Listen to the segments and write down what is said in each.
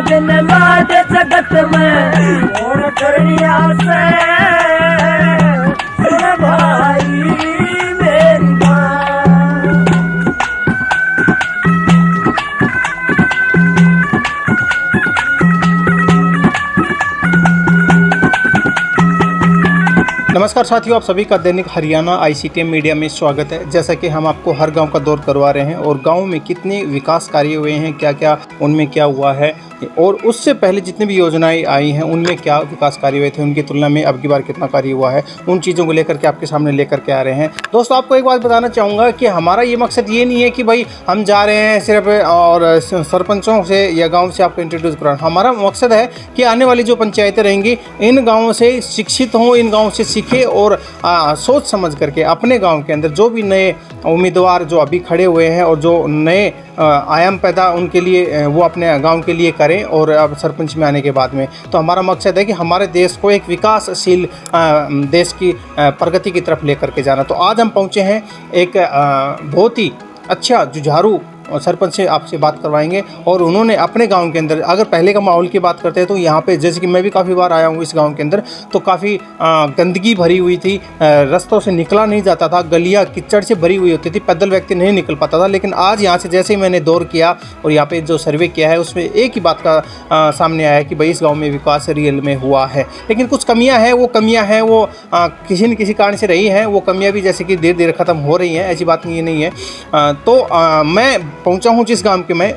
दिन लाज जगत में कौन करनिया से सुन भाई मेरी बात। नमस्कार साथियों, आप सभी का दैनिक हरियाणा ICTM मीडिया में स्वागत है। जैसा कि हम आपको हर गांव का दौर करवा रहे हैं और गांव में कितने विकास कार्य हुए हैं, क्या क्या उनमें क्या हुआ है और उससे पहले जितनी भी योजनाएं आई हैं उनमें क्या विकास कार्य हुए थे, उनकी तुलना में अब की बार कितना कार्य हुआ है, उन चीज़ों को लेकर के आपके सामने लेकर के आ रहे हैं। दोस्तों, आपको एक बात बताना चाहूँगा कि हमारा ये मकसद ये नहीं है कि भाई हम जा रहे हैं सिर्फ और सरपंचों से या गाँव से आपको इंट्रोड्यूस कराना। हमारा मकसद है कि आने वाली जो पंचायतें रहेंगी इन गाँवों से शिक्षित हों, इन गाँव से सीखें और सोच समझ करके अपने गांव के अंदर जो भी नए उम्मीदवार जो अभी खड़े हुए हैं और जो नए आयाम पैदा उनके लिए वो अपने गांव के लिए करें और अब सरपंच में आने के बाद में। तो हमारा मकसद है कि हमारे देश को एक विकासशील देश की प्रगति की तरफ लेकर के जाना। तो आज हम पहुंचे हैं एक बहुत ही अच्छा जुझारू और सरपंच से आपसे बात करवाएंगे और उन्होंने अपने गांव के अंदर, अगर पहले का माहौल की बात करते हैं तो यहाँ पे जैसे कि मैं भी काफ़ी बार आया हूँ इस गांव के अंदर, तो काफ़ी गंदगी भरी हुई थी, रास्तों से निकला नहीं जाता था, गलियाँ कीचड़ से भरी हुई होती थी, पैदल व्यक्ति नहीं निकल पाता था। लेकिन आज यहाँ से जैसे ही मैंने दौर किया और यहाँ पे जो सर्वे किया है उसमें एक ही बात का सामने आया कि भाई इस गाँव में विकास रियल में हुआ है। लेकिन कुछ कमियाँ हैं, वो कमियाँ हैं वो किसी न किसी कारण से रही हैं, वो कमियाँ भी जैसे कि धीरे धीरे ख़त्म हो रही हैं, ऐसी बात नहीं है। मैं पहुंचा हूं जिस गांव के मैं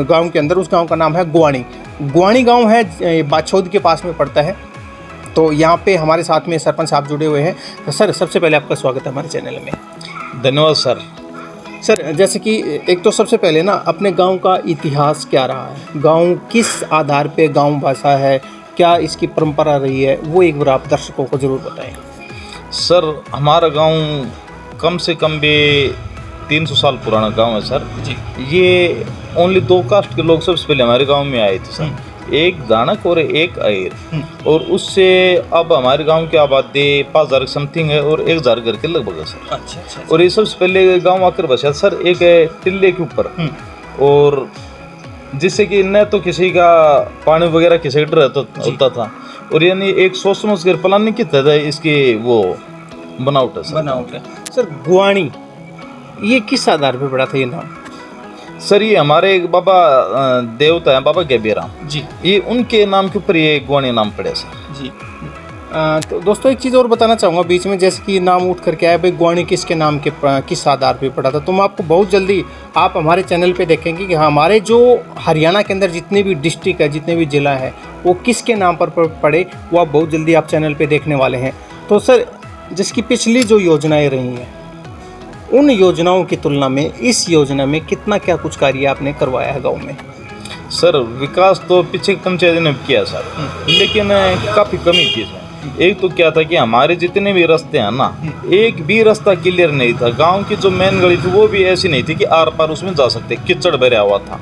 गांव के अंदर, उस गांव का नाम है गुआणी गांव है, बाछौद के पास में पड़ता है। तो यहाँ पे हमारे साथ में सरपंच साहब जुड़े हुए हैं। तो सर, सबसे पहले आपका स्वागत है हमारे चैनल में। धन्यवाद सर। सर, जैसे कि एक तो सबसे पहले ना अपने गांव का इतिहास क्या रहा है, गांव किस आधार पे गांव बसा है, क्या इसकी परंपरा रही है, वो एक बार आप दर्शकों को ज़रूर बताएँ। सर, हमारा गांव कम से कम भी 300 साल पुराना गांव है सर जी। ये ओनली 2 कास्ट के लोग सबसे पहले हमारे गांव में आए थे सर, एक दानक और एक अयर। और उससे अब हमारे गांव की आबादी 5000 समथिंग है और 1000 घर के लगभग है सर। अच्छा। और ये सबसे पहले गांव आकर बसा सर एक टिल्ले के ऊपर, और जिससे कि न तो किसी का पानी वगैरह किसी का डर होता था, और यानी एक सोच समझ कर प्लानिंग की तरह इसकी वो बनावट है सर। गुआणी ये किस आधार पे पड़ा था ये नाम? सर, ये हमारे एक बाबा देवता है, बाबा गैबीराम जी, ये उनके नाम के ऊपर ये गुआणी नाम पड़े सर जी। तो दोस्तों, एक चीज़ और बताना चाहूँगा बीच में, जैसे कि नाम उठ करके आया भाई गुआणी किसके नाम के किस आधार पे पड़ा था, तो मैं आपको बहुत जल्दी आप हमारे चैनल पे देखेंगे कि हमारे जो हरियाणा के अंदर जितने भी डिस्ट्रिक्ट है, जितने भी ज़िला है, वो किसके नाम पर पड़े वो आप बहुत जल्दी आप चैनल पर देखने वाले हैं। तो सर, जिसकी पिछली जो योजनाएँ रही हैं उन योजनाओं की तुलना में इस योजना में कितना क्या कुछ कार्य आपने करवाया है गांव में? सर, विकास तो पीछे पंचायत ने किया सर, लेकिन काफ़ी कमी थी इसमें। एक तो क्या था कि हमारे जितने भी रास्ते हैं ना, एक भी रास्ता क्लियर नहीं था। गांव की जो मेन गली थी वो भी ऐसी नहीं थी कि आर पार उसमें जा सकते, कीचड़ भरा हुआ था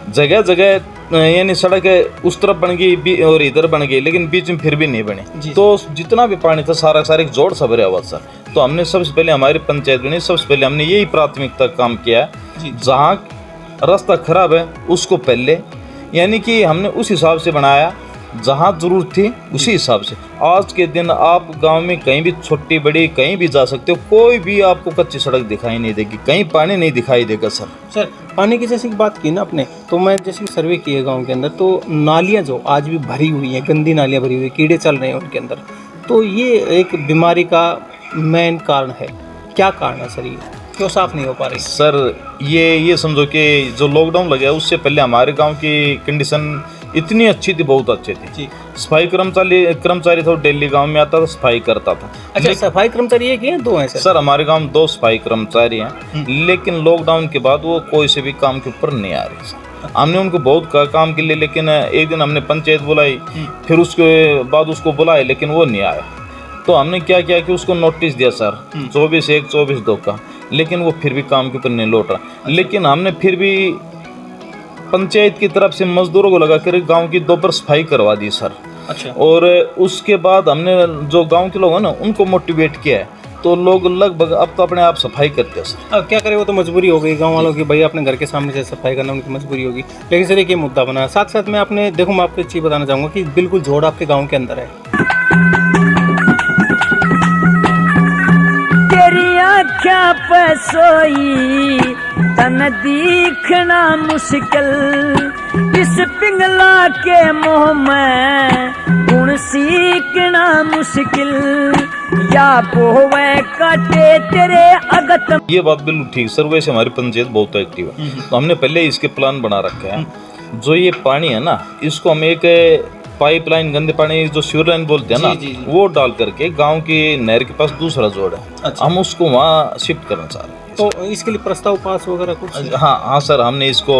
जगह जगह, यानी सड़क उस तरफ बन गई और इधर बन गई, लेकिन बीच में फिर भी नहीं बनी। तो जितना भी पानी था सारा एक जोड़ सा भरा हुआ सर। तो हमने सबसे पहले हमारी पंचायत में सबसे पहले हमने यही प्राथमिकता काम किया, जहाँ रास्ता खराब है उसको पहले, यानी कि हमने उस हिसाब से बनाया जहाँ जरूरत थी उसी हिसाब से। आज के दिन आप गांव में कहीं भी छोटी बड़ी कहीं भी जा सकते हो, कोई भी आपको कच्ची सड़क दिखाई नहीं देगी, कहीं पानी नहीं दिखाई देगा सर। सर, पानी की जैसे की बात की ना आपने, तो मैं जैसे सर्वे किए गांव के अंदर, तो नालियाँ जो आज भी भरी हुई हैं, गंदी नालियाँ भरी हुई, कीड़े चल रहे हैं उनके अंदर, तो ये एक बीमारी का मेन कारण है। क्या कारण है सर, ये क्यों साफ नहीं हो पा रही? सर, ये समझो कि जो लॉकडाउन लगा उससे पहले हमारे गांव की कंडीशन इतनी अच्छी थी, बहुत अच्छी थी जी। सफाई कर्मचारी था, दिल्ली गांव में आता था, सफाई करता था। अच्छा, सफाई कर्मचारी एक है, 2 हैं सर? सर, हमारे गांव में 2 सफाई कर्मचारी हैं, लेकिन लॉकडाउन के बाद वो कोई से भी काम के ऊपर नहीं आ रहे। हमने उनको बहुत काम के लिए, लेकिन एक दिन हमने पंचायत बुलाई, फिर उसके बाद उसको बुलाए, लेकिन वो नहीं आया। तो हमने क्या किया कि उसको नोटिस दिया सर 24/1 24/2 का, लेकिन वो फिर भी काम के ऊपर नहीं लौट रहा। लेकिन हमने फिर भी पंचायत की तरफ से मजदूरों को लगाकर गांव की 2 बार सफाई करवा दी सर। अच्छा। और उसके बाद हमने जो गांव के लोग हैं ना उनको मोटिवेट किया है तो लोग लगभग अब तो अपने आप सफाई करते हैं सर। अब क्या करें, वो तो मजबूरी हो गई गांव वालों की, भाई अपने घर के सामने से सफाई करना उनकी मजबूरी होगी। लेकिन सर एक ये मुद्दा बना है, साथ साथ में आपने देखो, मैं आपको एक चीज़ बताना चाहूँगा कि बिल्कुल जोड़ आपके गाँव के अंदर है। तेरी आँखें पे सोई तन दिखना मुश्किल, इस पिंगला के मुँह में गुण सीखना मुश्किल, या पोवे काटे तेरे अगत। ये बात बिल्कुल ठीक सर। वैसे हमारी पंचायत बहुत एक्टिव है, तो हमने पहले इसके प्लान बना रखे हैं। जो ये पानी है ना, इसको हम एक पाइपलाइन, गंदे पानी जो सीवर लाइन बोलते हैं ना, वो डाल करके गांव की नहर के पास दूसरा जोड़ है। अच्छा। हम उसको वहाँ शिफ्ट करना चाह रहे हैं। तो इसके लिए प्रस्ताव पास वगैरह कुछ? हाँ सर, हमने इसको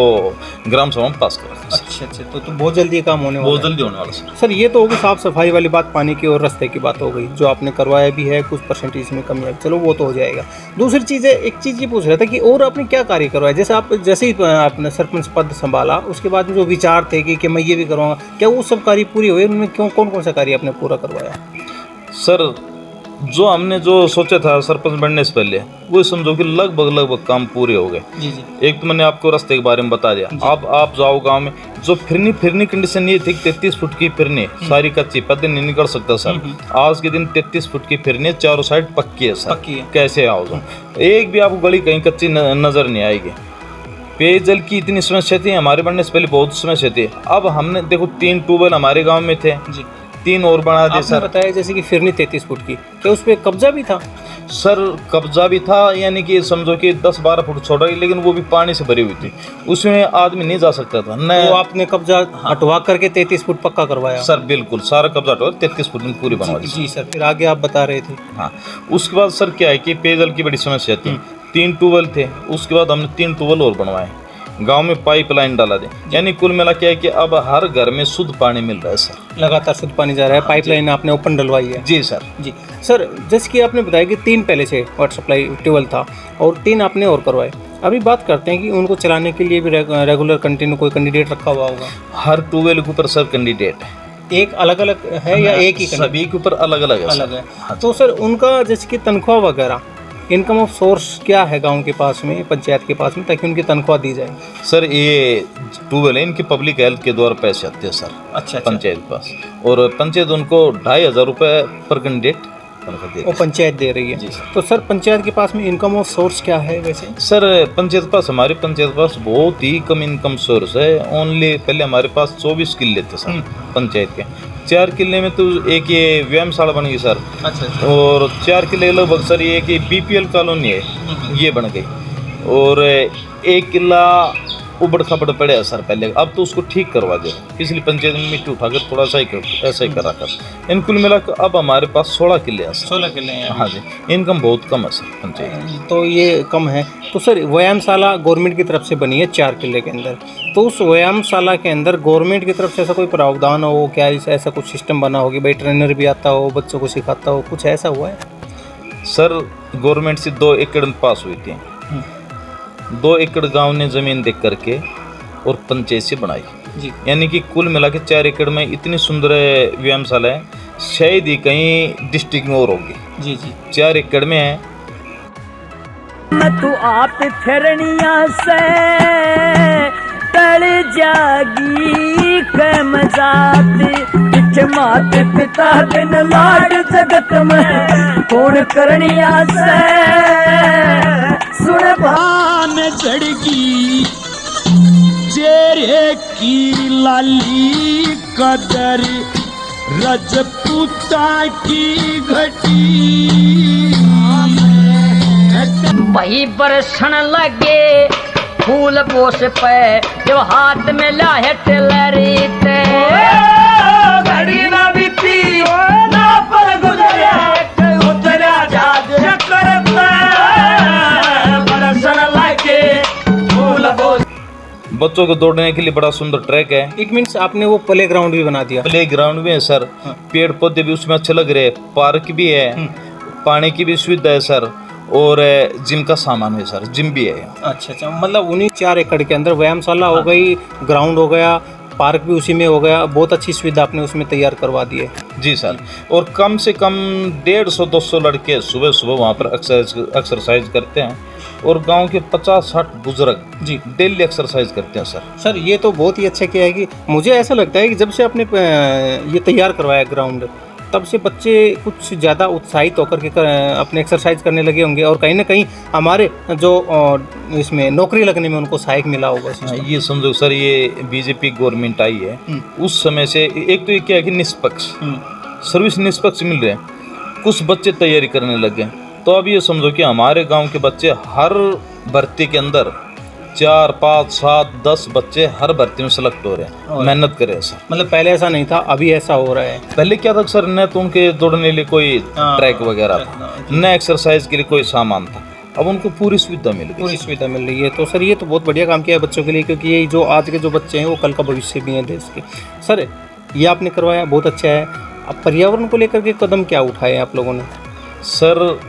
ग्राम सभा में पास करा। अच्छा, तो बहुत जल्दी ये काम होने वाला है। बहुत जल्दी होने वाला सर। सर ये तो होगी साफ सफाई वाली बात, पानी की और रास्ते की बात हो गई, जो आपने करवाया भी है, कुछ परसेंटेज में कमी है, चलो वो तो हो जाएगा। दूसरी चीज़ है, एक चीज़ ये पूछ रहा था कि और आपने क्या कार्य करवाया, जैसे ही आपने सरपंच पद संभाला उसके बाद में जो विचार थे कि मैं ये भी करूँगा, क्या वो सब कार्य पूरी हुए? उनमें कौन कौन सा कार्य आपने पूरा करवाया? सर जो हमने जो सोचा था सरपंच बनने से पहले, वो समझो कि लगभग काम पूरे हो गए। जी। एक तो मैंने आपको रास्ते के बारे में बता दिया। अब आप जाओ गांव में, जो फिरनी कंडीशन ये थी, 33 फुट की फिरनी सारी कच्ची, पता नहीं निकल सकता सर। आज के दिन 33 फुट की फिरनी, चारों साइड पक्की है सर। कैसे आओ जाओ, एक भी आपको गली कहीं कच्ची नजर नहीं आएगी। पेयजल की इतनी समस्या थी हमारे बनने से पहले, बहुत समस्या थी। अब हमने देखो 3 ट्यूबवेल हमारे गाँव में थे, 3 और बना दिए सर। बताया जैसे कि फिरनी 33 फुट की, क्या उस पर कब्जा भी था? सर कब्जा भी था, यानी कि समझो कि 10-12 फुट छोड़ा, लेकिन वो भी पानी से भरी हुई थी, उसमें आदमी नहीं जा सकता था। तो आपने कब्जा हटवा करके 33 फुट पक्का करवाया? सर बिल्कुल, सारा कब्जा हटवा 33 फुट में पूरी बनवा दी। जी सर, फिर आगे आप बता रहे थे। हाँ, उसके बाद सर क्या है कि पेयजल की बड़ी समस्या थी। 3 ट्यूबवेल थे, उसके बाद हमने 3 ट्यूबवेल और बनवाए, गांव में पाइपलाइन डाला दे, यानी कुल मिला क्या है कि अब हर घर में शुद्ध पानी मिल रहा है सर। लगातार शुद्ध पानी जा रहा है। पाइपलाइन आपने ओपन डलवाई है? जी सर। जी सर, जैसे कि आपने बताया कि 3 पहले से वाटर सप्लाई ट्यूबवेल था और 3 आपने और करवाए। अभी बात करते हैं कि उनको चलाने के लिए भी रेगुलर कंटिन्यू कोई कैंडिडेट रखा हुआ होगा? हर ट्यूबवेल के ऊपर सर कैंडिडेट है। एक अलग अलग है या एक ही? सभी के ऊपर अलग अलग है। तो सर उनका जैसे कि तनख्वाह वगैरह, इनकम ऑफ सोर्स क्या है गांव के पास में, पंचायत के पास में, ताकि उनकी तनख्वाह दी जाए? सर ये ट्यूबवेल है, इनकी पब्लिक हेल्थ के द्वारा पैसे आते हैं सर। अच्छा। पंचायत के पास, और पंचायत उनको 2500 रुपये पर कैंडिडेट तनख्वाह दे, वो पंचायत दे रही है। जी सर। तो सर पंचायत के पास में इनकम ऑफ सोर्स क्या है वैसे? सर पंचायत के पास, हमारी पंचायत के पास बहुत ही कम इनकम सोर्स है। ओनली पहले हमारे पास 24 किले थे सर पंचायत के। 4 किले में तो एक ये व्यायामशाला बन गई सर। अच्छा। और 4 किले लगभग सर ये कि BPL कॉलोनी है, ये बन गई। और 1 किला उबड़ खबड़ पड़े है सर पहले, अब तो उसको ठीक करवा दे। पिछली पंचायत में मिट्टी उठाकर थोड़ा सा ही ऐसा ही करा कर, इन कुल मिलाकर अब हमारे पास 16 किले हैं। 16 किले हैं? हाँ जी, इनकम बहुत कम है सर पंचायत। तो ये कम है। तो सर व्यायामशाला गवर्नमेंट की तरफ से बनी है 4 किले के अंदर, तो उस व्यायामशाला के अंदर गवर्नमेंट की तरफ से ऐसा कोई प्रावधान हो क्या? ऐसा कुछ सिस्टम बना हो कि भाई ट्रेनर भी आता हो, बच्चों को सिखाता हो, कुछ ऐसा हुआ है? सर गवर्नमेंट से 2 एकड़ में पास हुई थी। 2 एकड़ गांव ने जमीन देख करके और पंचायत से बनाई जी, यानी कि कुल मिला के 4 एकड़ में इतनी सुंदर व्यायामशाला है, शायद ही कहीं डिस्ट्रिक्ट में और होगी। जी 4 एकड़ में है। मैं तू आप फिरनिया से टल जागी के मजात, मात पिता बिन लाड जगत में कौन करनिया से, सुन भान चढ़गी चेहरे की लाली कदर, रजपूता की घटी वही बरसन लगे फूल पोस पे, जब हाथ में लाहे टिलरी ते, घड़ी ना बीती ना पल गुजरे, उतरा जाद करता बरसन लगे फूल पोस। बच्चों को दौड़ने के लिए बड़ा सुंदर ट्रैक है। इट मीन्स आपने वो प्ले ग्राउंड भी बना दिया? प्ले ग्राउंड भी है सर। पेड़ पौधे भी उसमें अच्छे लग रहे हैं, पार्क भी है, पानी की भी सुविधा है सर, और जिम का सामान है सर, जिम भी है। अच्छा, मतलब उन्हीं 4 एकड़ के अंदर व्यायामशाला हो गई, ग्राउंड हो गया, पार्क भी उसी में हो गया, बहुत अच्छी सुविधा आपने उसमें तैयार करवा दी है। जी सर, और कम से कम 150-200 लड़के सुबह सुबह वहाँ पर एक्सरसाइज करते हैं, और गांव के 50-60 बुजुर्ग जी डेली एक्सरसाइज करते हैं सर। सर ये तो बहुत ही अच्छा किया है कि मुझे ऐसा लगता है कि जब से आपने ये तैयार करवाया ग्राउंड, तब से बच्चे कुछ ज़्यादा उत्साहित होकर के अपने एक्सरसाइज करने लगे होंगे, और कहीं ना कहीं हमारे जो इसमें नौकरी लगने में उनको सहायक मिला होगा। ये समझो सर, ये बीजेपी गवर्नमेंट आई है उस समय से, एक तो ये क्या है कि निष्पक्ष सर्विस निष्पक्ष मिल रहे हैं, कुछ बच्चे तैयारी करने लगे। तो अब ये समझो कि हमारे गांव के बच्चे हर भर्ती के अंदर 4, 5, 7, 10 बच्चे हर भर्ती में सेलेक्ट हो रहे हैं, मेहनत कर रहे हैं सर। मतलब पहले ऐसा नहीं था, अभी ऐसा हो रहा है। पहले क्या था सर, न तो उनके दौड़ने लिए कोई ट्रैक वगैरह था, न एक्सरसाइज के लिए कोई सामान था, अब उनको पूरी सुविधा मिल गई, पूरी सुविधा मिल रही है। तो सर ये तो बहुत बढ़िया काम किया है बच्चों के लिए, क्योंकि ये जो आज के जो बच्चे हैं वो कल का भविष्य भी हैं देश के। सर ये आपने करवाया, बहुत अच्छा है। अब पर्यावरण को लेकर के कदम क्या उठाए आप लोगों ने? सर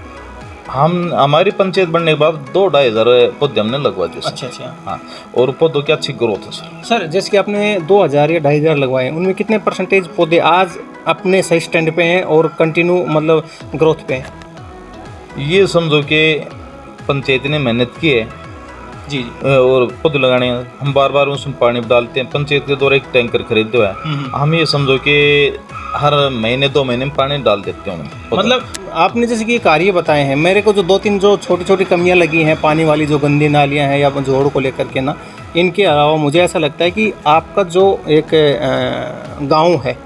हमारी पंचायत बनने के बाद 2-2.5 हज़ार पौधे हमने लगवा दिए। अच्छा। हाँ, और पौधों की अच्छी ग्रोथ है सर। सर जैसे कि आपने 2000 या 2500 लगवाए, उनमें कितने परसेंटेज पौधे आज अपने सही स्टैंड पे हैं और कंटिन्यू मतलब ग्रोथ पे हैं? ये समझो कि पंचायत ने मेहनत की है जी और पौधे लगाने हैं, हम बार बार उसमें पानी डालते हैं, पंचायत के द्वारा एक टैंकर खरीदे हुआ है, हम ये समझो कि हर महीने 2 महीने में पानी डाल देते हैं। मतलब आपने जैसे कि कार्य बताए हैं, मेरे को जो 2-3 जो छोटी छोटी कमियां लगी हैं, पानी वाली जो गंदी नालियां हैं या जोड़ को लेकर के ना, इनके अलावा मुझे ऐसा लगता है कि आपका जो एक गांव है,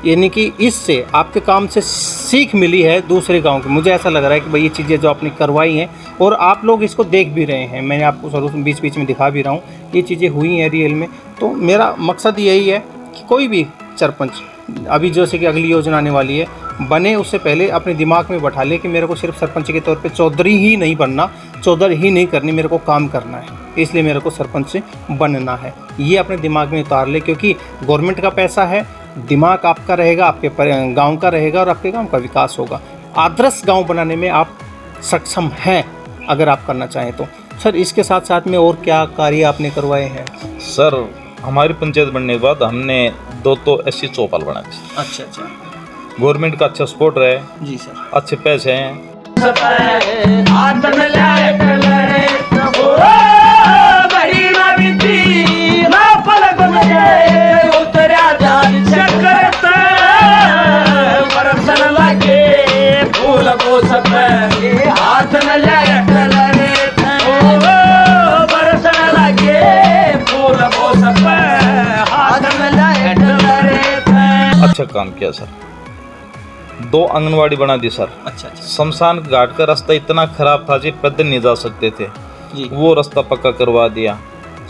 यानी कि इससे आपके काम से सीख मिली है दूसरे गांव की। मुझे ऐसा लग रहा है कि भाई ये चीज़ें जो आपने करवाई हैं और आप लोग इसको देख भी रहे हैं, मैंने आपको सर बीच बीच में दिखा भी रहा हूँ, ये चीज़ें हुई हैं रियल में। तो मेरा मकसद यही है कि कोई भी सरपंच अभी जैसे कि अगली योजना आने वाली है, बने उससे पहले अपने दिमाग में बैठा ले कि मेरे को सिर्फ सरपंच के तौर पे चौधरी ही नहीं बनना, चौधरी ही नहीं करनी, मेरे को काम करना है, इसलिए मेरे को सरपंच बनना है। ये अपने दिमाग में उतार ले, क्योंकि गवर्नमेंट का पैसा है, दिमाग आपका रहेगा, आपके गांव का रहेगा और आपके गांव का विकास होगा। आदर्श गांव बनाने में आप सक्षम हैं अगर आप करना चाहें तो। सर इसके साथ साथ में और क्या कार्य आपने करवाए हैं? सर हमारी पंचायत बनने के बाद हमने 2 तो ऐसी चौपाल बना दी। अच्छा। गवर्नमेंट का अच्छा सपोर्ट रहा है जी सर, अच्छे पैसे हैं। अच्छा काम किया सर, 2 आंगनवाड़ी बना दी सर। अच्छा। शमशान घाट का रास्ता इतना खराब था जी, पैदल नहीं जा सकते थे जी, वो रास्ता पक्का करवा दिया।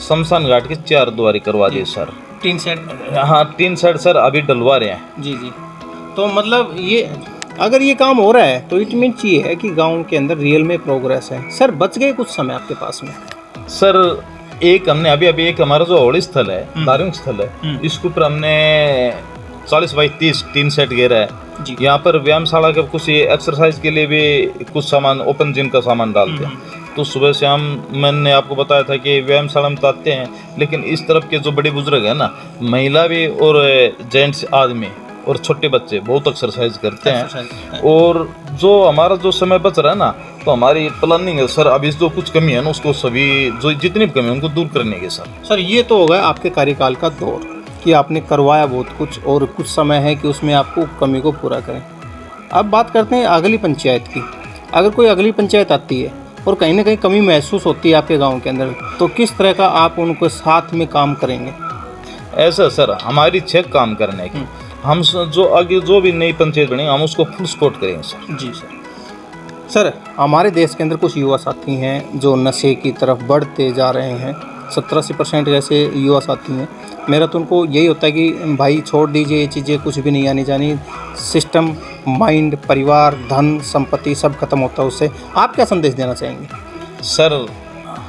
शमशान घाट की 4 द्वारी करवा दी सर। 3 सेट? हाँ 3 सेट सर अभी डलवा रहे हैं। जी। तो मतलब ये अगर ये काम हो रहा है तो इट मीन्स ये है कि गांव के अंदर रियल में प्रोग्रेस है। सर बच गए कुछ समय आपके पास में? सर एक हमने अभी एक हमारा जो होली स्थल है, धार्मिक स्थल है, इसके ऊपर हमने 40 बाई 30 3 सेट घेरा है। यहाँ पर व्यायामशाला के कुछ एक्सरसाइज के लिए भी कुछ सामान, ओपन जिम का सामान डालते हैं। तो सुबह से मैंने आपको बताया था कि व्यायामशाला में तो आते हैं, लेकिन इस तरफ के जो बड़े बुजुर्ग हैं ना, महिला भी और जेंट्स आदमी और छोटे बच्चे बहुत एक्सरसाइज करते हैं। और जो हमारा जो समय बच रहा है ना, तो हमारी प्लानिंग है सर, अभी जो कुछ कमी है ना उसको सभी जो जितनी भी कमी है उनको दूर करने के सर। सर ये तो होगा आपके कार्यकाल का दौर कि आपने करवाया बहुत कुछ और कुछ समय है कि उसमें आपको कमी को पूरा करें। अब बात करते हैं अगली पंचायत की। अगर कोई अगली पंचायत आती है और कहीं ना कहीं कमी महसूस होती है आपके गांव के अंदर, तो किस तरह का आप उनको साथ में काम करेंगे? ऐसा सर हमारी इच्छा काम करने की, हम जो आगे जो भी नई पंचायत बनेगी हम उसको फुल सपोर्ट करेंगे सर। जी सर, हमारे देश के अंदर कुछ युवा साथी हैं जो नशे की तरफ बढ़ते जा रहे हैं। 70-80% जैसे युवा साथी हैं। मेरा तो उनको यही होता है कि भाई छोड़ दीजिए ये चीज़ें, कुछ भी नहीं आनी जानी, सिस्टम, माइंड, परिवार, धन, संपत्ति सब खत्म होता है उससे। आप क्या संदेश देना चाहेंगे? सर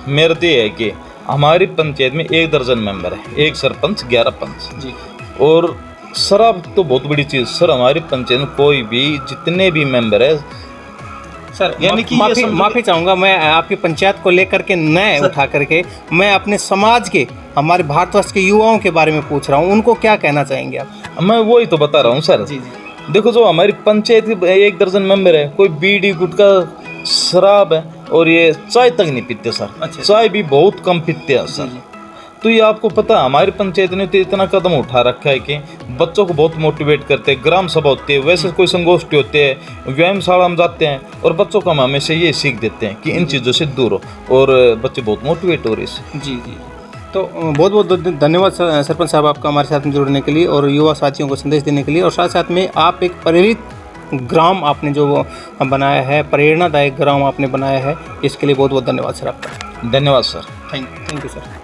मेरा तो ये है कि हमारी पंचायत में 1 दर्जन मेंबर है, 1 सरपंच 11 पंच जी। और शराब तो बहुत बड़ी चीज़ सर, हमारी पंचायत में कोई भी जितने भी मेंबर है सर, यानी कि माफ़ी चाहूँगा मैं आपकी पंचायत को लेकर के न उठा करके मैं अपने समाज के हमारे भारतवर्ष के युवाओं के बारे में पूछ रहा हूँ, उनको क्या कहना चाहेंगे आप? मैं वही तो बता रहा हूँ सर। जी। देखो, जो हमारी पंचायत के 1 दर्जन मेंबर है, कोई बीड़ी गुटखा शराब है और ये चाय तक नहीं पीते सर। अच्छा। चाय भी बहुत कम पीते हैं सर। तो ये आपको पता है, हमारी पंचायत ने तो इतना कदम उठा रखा है कि बच्चों को बहुत मोटिवेट करते हैं। ग्राम सभा होती है, वैसे कोई संगोष्ठी होते हैं, व्यायामशाला हम जाते हैं और बच्चों को हम हमेशा ये सीख देते हैं कि इन चीज़ों से दूर हो, और बच्चे बहुत मोटिवेट हो रहे हैं। जी। तो बहुत बहुत धन्यवाद सरपंच साहब आपका हमारे साथ में जुड़ने के लिए और युवा साथियों को संदेश देने के लिए, और साथ साथ में आप एक प्रेरित ग्राम आपने जो बनाया है, प्रेरणादायक ग्राम आपने बनाया है, इसके लिए बहुत बहुत धन्यवाद सर आपका। धन्यवाद सर। Thank you sir.